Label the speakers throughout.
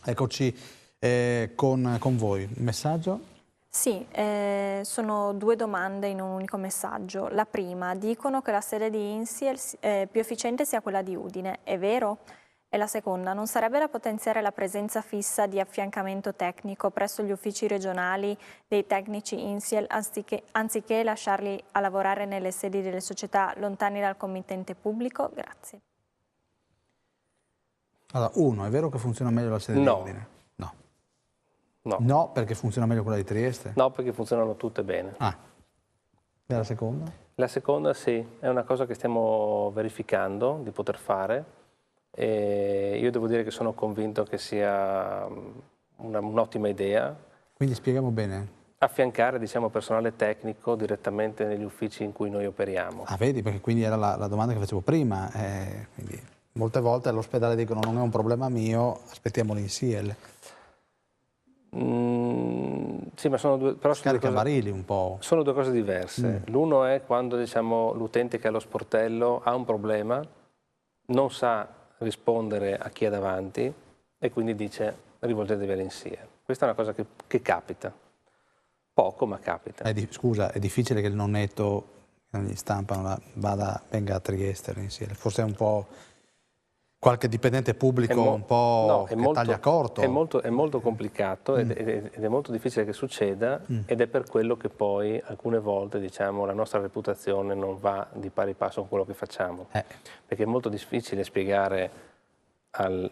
Speaker 1: Eccoci con voi. Un messaggio?
Speaker 2: Sì, sono due domande in un unico messaggio. La prima, dicono che la sede di INSIEL più efficiente sia quella di Udine, è vero? E la seconda, non sarebbe da potenziare la presenza fissa di affiancamento tecnico presso gli uffici regionali dei tecnici INSIEL anziché lasciarli a lavorare nelle sedi delle società lontani dal committente pubblico? Grazie.
Speaker 1: Allora, uno, è vero che funziona meglio la sede di
Speaker 3: No,
Speaker 1: Udine? No.
Speaker 3: no,
Speaker 1: No, perché funziona meglio quella di Trieste?
Speaker 3: no, perché funzionano tutte bene.
Speaker 1: Ah, e la seconda?
Speaker 3: La seconda sì, è una cosa che stiamo verificando di poter fare e io devo dire che sono convinto che sia un'ottima idea
Speaker 1: Quindi spieghiamo bene.
Speaker 3: affiancare, diciamo, personale tecnico direttamente negli uffici in cui noi operiamo.
Speaker 1: Ah, vedi, perché quindi era la domanda che facevo prima. Quindi molte volte all'ospedale dicono non è un problema mio, aspettiamo l'INSIEL.
Speaker 3: Sì, ma sono due, però
Speaker 1: Scaricabarili un po'.
Speaker 3: sono due cose diverse. L'uno è quando, diciamo, l'utente che ha lo sportello ha un problema, non sa rispondere a chi è davanti e quindi dice rivolgetevi all'INSIEL. Questa è una cosa che capita. Poco, ma capita.
Speaker 1: Scusa, è difficile che il nonnetto che non gli stampano venga a Trieste l'INSIEL. Forse è un po' qualche dipendente pubblico un po' che taglia corto.
Speaker 3: È molto complicato ed è molto difficile che succeda ed è per quello che poi alcune volte, diciamo, la nostra reputazione non va di pari passo con quello che facciamo. Perché è molto difficile spiegare al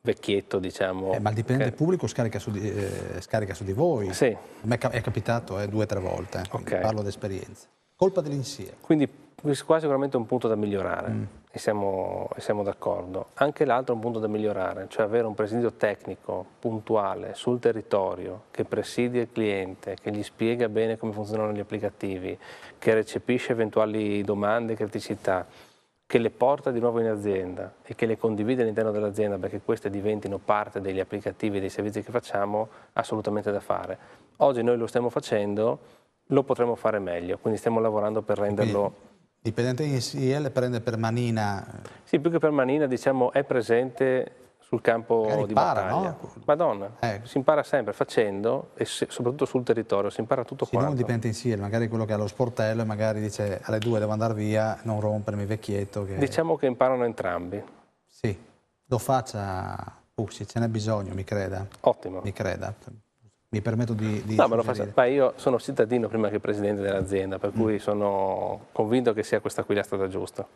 Speaker 3: vecchietto, diciamo...
Speaker 1: Ma il dipendente pubblico scarica su di voi.
Speaker 3: Sì.
Speaker 1: A me è capitato 2 o 3 volte, parlo d'esperienza. Colpa dell'INSIEL.
Speaker 3: Quindi questo qua è sicuramente un punto da migliorare e siamo d'accordo. Anche l'altro è un punto da migliorare, cioè avere un presidio tecnico puntuale sul territorio che presidia il cliente, che gli spiega bene come funzionano gli applicativi, che recepisce eventuali domande e criticità, che le porta di nuovo in azienda e che le condivide all'interno dell'azienda perché queste diventino parte degli applicativi e dei servizi che facciamo, assolutamente da fare. Oggi noi lo stiamo facendo, lo potremo fare meglio, quindi stiamo lavorando per renderlo...
Speaker 1: Il dipendente INSIEL prende per manina...
Speaker 3: Sì, più che per manina, diciamo, è presente sul campo di battaglia.
Speaker 1: No?
Speaker 3: Madonna, si impara sempre facendo e soprattutto sul territorio, si impara tutto quanto.
Speaker 1: Non dipende INSIEL, magari quello che ha lo sportello e magari dice alle 2 devo andare via, non rompermi vecchietto.
Speaker 3: Diciamo che imparano entrambi.
Speaker 1: Sì, lo faccia Pucci, ce n'è bisogno, mi creda.
Speaker 3: Ottimo.
Speaker 1: Mi creda. Mi permetto di
Speaker 3: no, ma lo fa, ma io sono cittadino prima che presidente dell'azienda, per cui sono convinto che sia questa qui la strada giusta.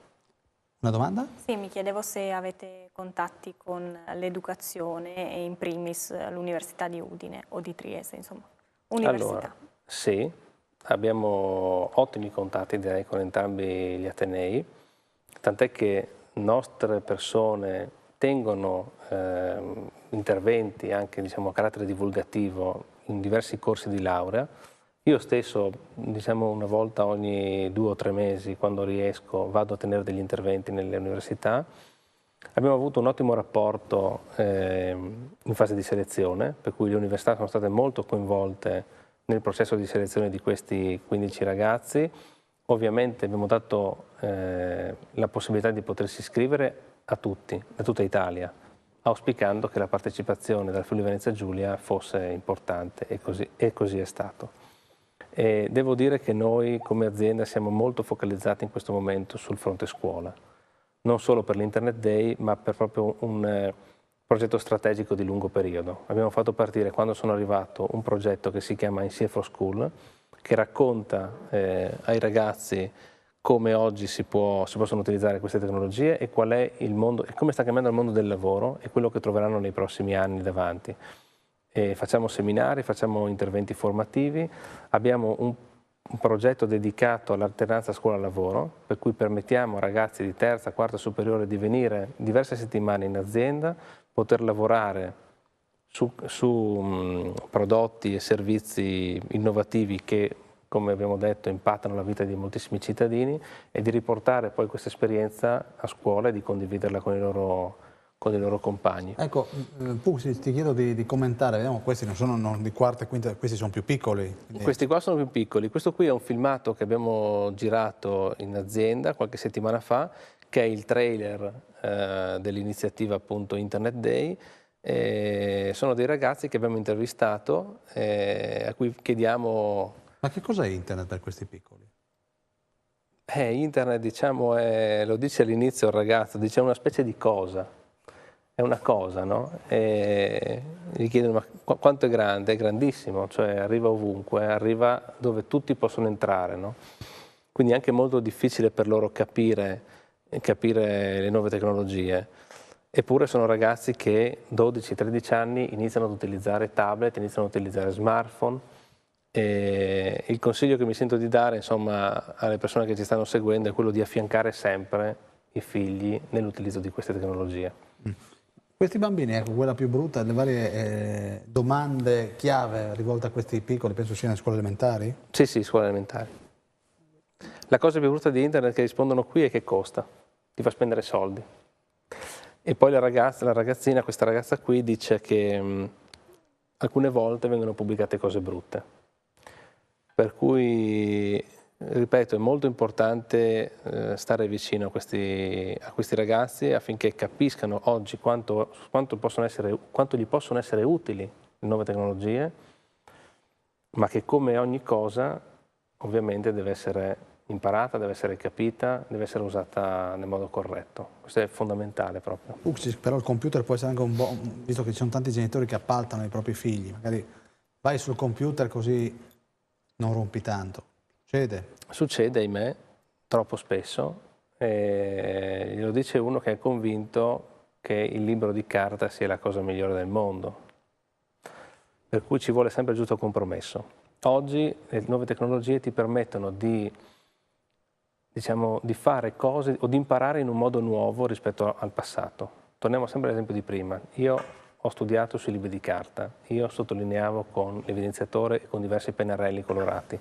Speaker 1: Una domanda?
Speaker 2: Sì, mi chiedevo se avete contatti con l'educazione e in primis l'Università di Udine o di Trieste, insomma, università.
Speaker 3: Allora, sì, abbiamo ottimi contatti direi con entrambi gli atenei, tant'è che nostre persone tengono interventi anche, diciamo, a carattere divulgativo in diversi corsi di laurea. Io stesso, diciamo, una volta ogni 2 o 3 mesi, quando riesco, vado a tenere degli interventi nelle università. Abbiamo avuto un ottimo rapporto in fase di selezione, per cui le università sono state molto coinvolte nel processo di selezione di questi 15 ragazzi. Ovviamente abbiamo dato la possibilità di potersi iscrivere a tutti, da tutta Italia, auspicando che la partecipazione dal Friuli Venezia Giulia fosse importante e così è stato. E devo dire che noi come azienda siamo molto focalizzati in questo momento sul fronte scuola, non solo per l'Internet Day, ma per proprio un progetto strategico di lungo periodo. Abbiamo fatto partire, quando sono arrivato, un progetto che si chiama INSIEL for School, che racconta ai ragazzi come oggi si possono utilizzare queste tecnologie e qual è il mondo, e come sta cambiando il mondo del lavoro e quello che troveranno nei prossimi anni davanti. E facciamo seminari, facciamo interventi formativi, abbiamo un progetto dedicato all'alternanza scuola-lavoro, per cui permettiamo a ragazzi di terza, quarta superiore di venire diverse settimane in azienda, poter lavorare su prodotti e servizi innovativi che, come abbiamo detto, impattano la vita di moltissimi cittadini e di riportare poi questa esperienza a scuola e di condividerla con i loro compagni.
Speaker 1: Ecco, Pucci, ti chiedo di commentare, vediamo, questi non sono di quarta e quinta, questi sono più piccoli.
Speaker 3: Questi qua sono più piccoli, questo qui è un filmato che abbiamo girato in azienda qualche settimana fa, che è il trailer dell'iniziativa appunto Internet Day, Sono dei ragazzi che abbiamo intervistato, a cui chiediamo...
Speaker 1: Ma che cos'è internet per questi piccoli?
Speaker 3: Internet, diciamo, lo dice all'inizio il ragazzo, dice una specie di cosa, è una cosa, no? E gli chiedono, ma quanto è grande? È grandissimo, cioè arriva ovunque, arriva dove tutti possono entrare, no? Quindi è anche molto difficile per loro capire le nuove tecnologie. Eppure sono ragazzi che 12-13 anni iniziano ad utilizzare tablet, iniziano ad utilizzare smartphone. E il consiglio che mi sento di dare, insomma, alle persone che ci stanno seguendo è quello di affiancare sempre i figli nell'utilizzo di queste tecnologie.
Speaker 1: Questi bambini, ecco, quella più brutta, le varie domande chiave rivolte a questi piccoli, penso sia nelle scuole elementari?
Speaker 3: Sì, sì, scuole elementari. La cosa più brutta di internet che rispondono qui è che costa, ti fa spendere soldi. E poi la ragazzina, questa ragazza qui, dice che alcune volte vengono pubblicate cose brutte. Per cui, ripeto, è molto importante stare vicino a questi ragazzi affinché capiscano oggi quanto gli possono essere utili le nuove tecnologie, ma che come ogni cosa ovviamente deve essere imparata, deve essere capita, deve essere usata nel modo corretto. Questo è fondamentale proprio.
Speaker 1: Però il computer può essere anche un buon, visto che ci sono tanti genitori che appaltano i propri figli, magari vai sul computer così non rompi tanto. Succede?
Speaker 3: Succede, ahimè, troppo spesso. Glielo dice uno che è convinto che il libro di carta sia la cosa migliore del mondo. Per cui ci vuole sempre il giusto compromesso. Oggi le nuove tecnologie ti permettono di fare cose o di imparare in un modo nuovo rispetto al passato. Torniamo sempre all'esempio di prima. Io ho studiato sui libri di carta, io sottolineavo con l'evidenziatore e con diversi pennarelli colorati.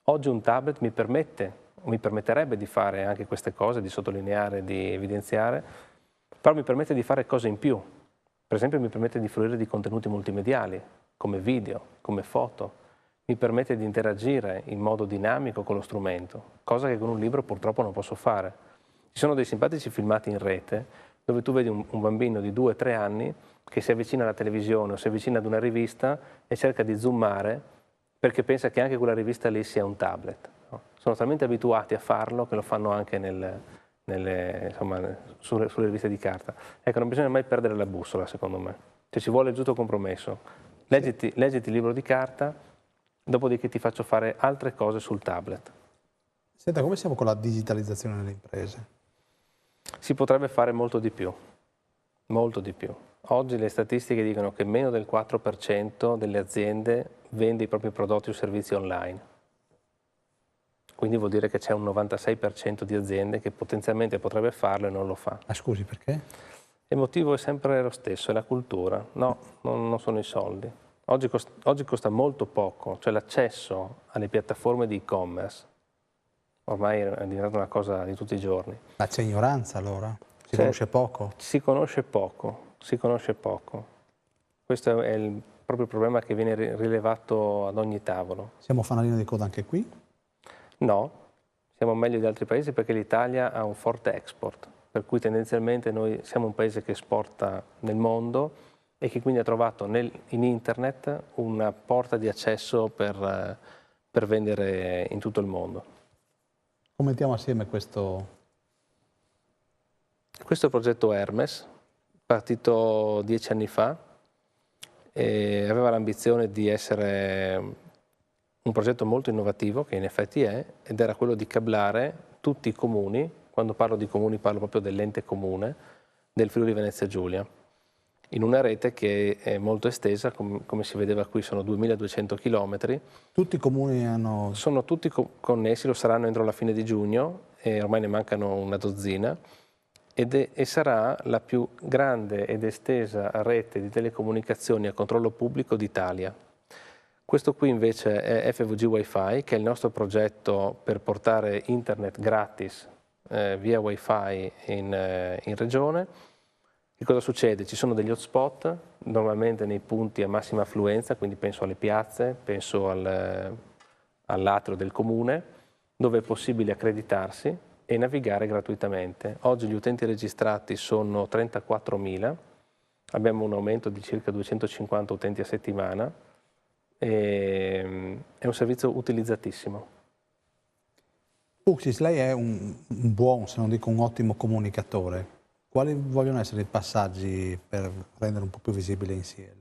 Speaker 3: Oggi un tablet mi permetterebbe di fare anche queste cose, di sottolineare, di evidenziare, però mi permette di fare cose in più. Per esempio mi permette di fruire di contenuti multimediali, come video, come foto, mi permette di interagire in modo dinamico con lo strumento, cosa che con un libro purtroppo non posso fare. Ci sono dei simpatici filmati in rete dove tu vedi un bambino di 2-3 anni che si avvicina alla televisione o si avvicina ad una rivista e cerca di zoomare perché pensa che anche quella rivista lì sia un tablet. No? Sono talmente abituati a farlo che lo fanno anche sulle riviste di carta. Ecco, non bisogna mai perdere la bussola, secondo me. Cioè, ci vuole il giusto compromesso. Leggiti il libro di carta, dopodiché ti faccio fare altre cose sul tablet.
Speaker 1: Senta, come siamo con la digitalizzazione nelle imprese?
Speaker 3: Si potrebbe fare molto di più, molto di più. Oggi le statistiche dicono che meno del 4% delle aziende vende i propri prodotti o servizi online. Quindi vuol dire che c'è un 96% di aziende che potenzialmente potrebbe farlo e non lo fa.
Speaker 1: Ma scusi, perché?
Speaker 3: Il motivo è sempre lo stesso, è la cultura. No, non sono i soldi. Oggi costa molto poco, cioè l'accesso alle piattaforme di e-commerce ormai è diventata una cosa di tutti i giorni.
Speaker 1: Ma c'è ignoranza allora? Si conosce poco?
Speaker 3: Si conosce poco, si conosce poco. Questo è proprio il problema che viene rilevato ad ogni tavolo.
Speaker 1: Siamo fanalino di coda anche qui?
Speaker 3: No, siamo meglio di altri paesi perché l'Italia ha un forte export, per cui tendenzialmente noi siamo un paese che esporta nel mondo e che quindi ha trovato in internet una porta di accesso per vendere in tutto il mondo.
Speaker 1: Commentiamo assieme questo.
Speaker 3: Questo è il progetto Hermes, partito 10 anni fa, e aveva l'ambizione di essere un progetto molto innovativo, che in effetti è, ed era quello di cablare tutti i comuni, quando parlo di comuni parlo proprio dell'ente comune, del Friuli Venezia Giulia, in una rete che è molto estesa, come si vedeva qui sono 2200 chilometri.
Speaker 1: Tutti i comuni hanno...
Speaker 3: Sono tutti connessi, lo saranno entro la fine di giugno, e ormai ne mancano una dozzina, e sarà la più grande ed estesa rete di telecomunicazioni a controllo pubblico d'Italia. Questo qui invece è FVG Wi-Fi, che è il nostro progetto per portare internet gratis via Wi-Fi in regione. Che cosa succede? Ci sono degli hotspot, normalmente nei punti a massima affluenza, quindi penso alle piazze, penso all'atrio del comune, dove è possibile accreditarsi e navigare gratuitamente. Oggi gli utenti registrati sono 34.000 abbiamo un aumento di circa 250 utenti a settimana e è un servizio utilizzatissimo.
Speaker 1: Puxis, lei è un buon, se non dico un ottimo comunicatore. Quali vogliono essere i passaggi per rendere un po' più visibile INSIEL?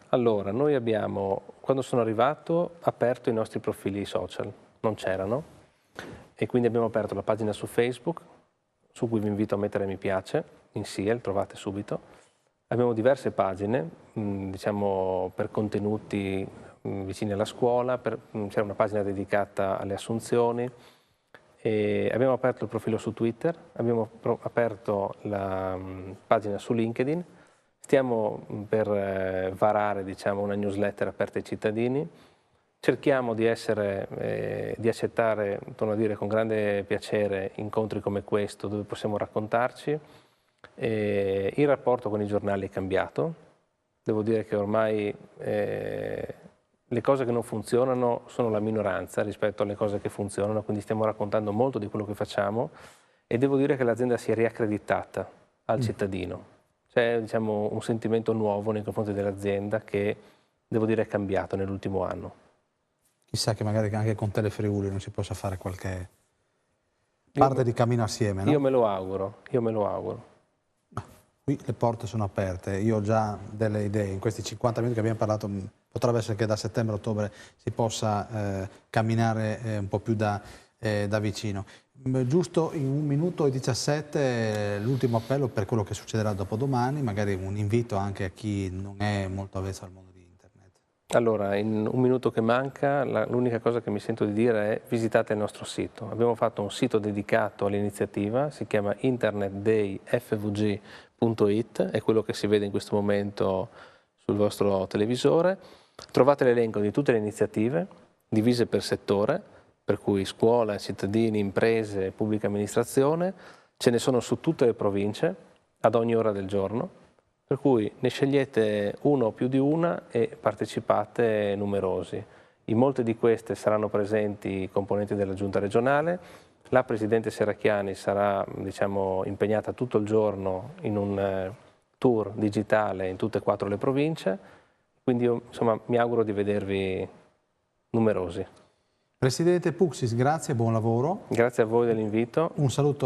Speaker 3: Allora, noi abbiamo, quando sono arrivato, aperto i nostri profili social, non c'erano, e quindi abbiamo aperto la pagina su Facebook, su cui vi invito a mettere mi piace, INSIEL, trovate subito. Abbiamo diverse pagine, diciamo per contenuti vicini alla scuola, c'è una pagina dedicata alle assunzioni, e abbiamo aperto il profilo su Twitter, abbiamo aperto la pagina su LinkedIn, stiamo per varare, diciamo, una newsletter aperta ai cittadini, cerchiamo di accettare, torno a dire, con grande piacere incontri come questo dove possiamo raccontarci. Il rapporto con i giornali è cambiato, devo dire che ormai le cose che non funzionano sono la minoranza rispetto alle cose che funzionano, quindi stiamo raccontando molto di quello che facciamo e devo dire che l'azienda si è riaccreditata al cittadino. C'è, diciamo, un sentimento nuovo nei confronti dell'azienda che, devo dire, è cambiato nell'ultimo anno.
Speaker 1: Chissà che magari anche con Telefriuli non si possa fare qualche parte di cammino assieme, no?
Speaker 3: Io me lo auguro, io me lo auguro.
Speaker 1: Qui le porte sono aperte, io ho già delle idee, in questi 50 minuti che abbiamo parlato potrebbe essere che da settembre-ottobre si possa camminare un po' più da vicino. Giusto in 1 minuto e 17 l'ultimo appello per quello che succederà dopodomani, magari un invito anche a chi non è molto avvezzo al mondo di Internet.
Speaker 3: Allora, in 1 minuto che manca, l'unica cosa che mi sento di dire è visitate il nostro sito. Abbiamo fatto un sito dedicato all'iniziativa, si chiama internetdayfvg.it, è quello che si vede in questo momento sul vostro televisore. Trovate l'elenco di tutte le iniziative divise per settore, per cui scuola, cittadini, imprese, pubblica amministrazione. Ce ne sono su tutte le province, ad ogni ora del giorno, per cui ne scegliete uno o più di una e partecipate numerosi. In molte di queste saranno presenti i componenti della giunta regionale, la Presidente Serracchiani sarà, diciamo, impegnata tutto il giorno in un tour digitale in tutte e 4 le province, quindi io, insomma, mi auguro di vedervi numerosi.
Speaker 1: Presidente Puxis, grazie e buon lavoro.
Speaker 3: Grazie a voi dell'invito.
Speaker 1: Un saluto a